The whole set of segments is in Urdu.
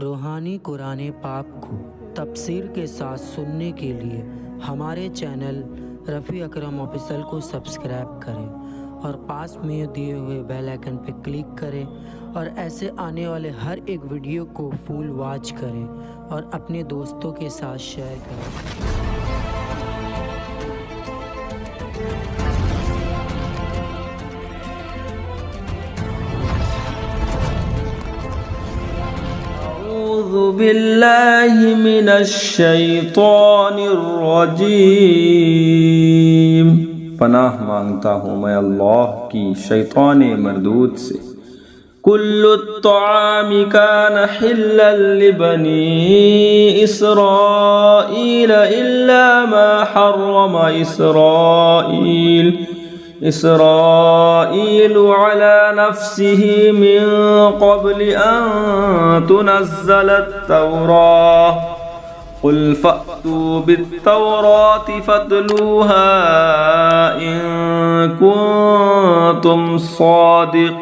روحانی قرآن پاک کو تفسیر کے ساتھ سننے کے لیے ہمارے چینل رفیع اکرم آفیشل کو سبسکرائب کریں اور پاس میں دیے ہوئے بیل آئیکن پہ کلک کریں اور ایسے آنے والے ہر ایک ویڈیو کو فل واچ کریں اور اپنے دوستوں کے ساتھ شیئر کریں۔ اعوذ باللہ من الشیطان الرجیم، پناہ مانگتا ہوں میں اللہ کی شیطان مردود سے۔ کل الطعام کان حلا لبنی اسرائیل الا ما حرم اسرائیل على نفسه من قبل ان تنزل التوراة قل فأتوا بالتوراة فاتلوها إن كنتم صادقين۔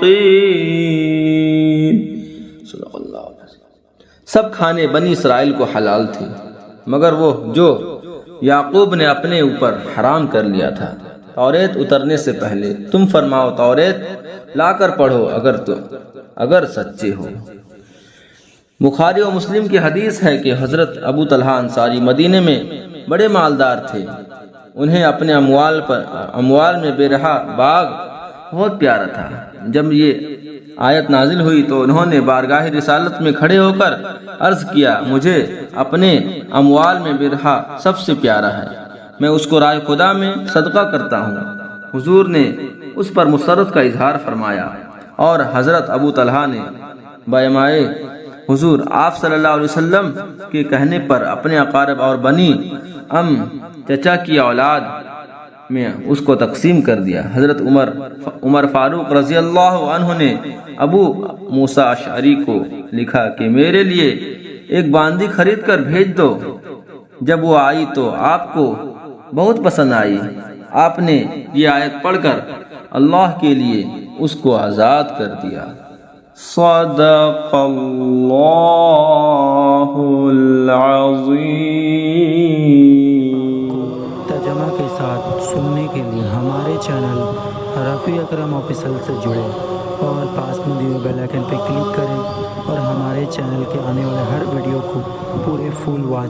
صدق اللہ العظیم۔ سب کھانے بنی اسرائیل کو حلال تھے مگر وہ جو یعقوب نے اپنے اوپر حرام کر لیا تھا توریت اترنے سے پہلے۔ تم فرماؤ توریت لا کر پڑھو اگر سچے ہو۔ بخاری و مسلم کی حدیث ہے کہ حضرت ابو طلحہ انصاری مدینے میں بڑے مالدار تھے، انہیں اپنے اموال میں بے رہا باغ بہت پیارا تھا۔ جب یہ آیت نازل ہوئی تو انہوں نے بارگاہ رسالت میں کھڑے ہو کر عرض کیا، مجھے اپنے اموال میں بے رہا سب سے پیارا ہے، میں اس کو راہ خدا میں صدقہ کرتا ہوں۔ حضور نے اس پر مسرت کا اظہار فرمایا اور حضرت ابو طلحہ نے بائمائے حضور آپ صلی اللہ علیہ وسلم کے کہنے پر اپنے اقارب اور بنی چچا کی اولاد میں اس کو تقسیم کر دیا۔ حضرت عمر فاروق رضی اللہ عنہ نے ابو موسیٰ اشعری کو لکھا کہ میرے لیے ایک باندی خرید کر بھیج دو۔ جب وہ آئی تو آپ کو بہت پسند آئی، آپ نے یہ آیت پڑھ کر اللہ کے لیے اس کو آزاد کر دیا۔ صدق اللہ العظیم۔ ترجمہ کے ساتھ سننے کے لیے ہمارے چینل رفیع اکرم آفیشل سے جڑیں اور پاس میں دیے بیل آئیکن پہ کلک کریں اور ہمارے چینل کے آنے والے ہر ویڈیو کو پورے فل واچ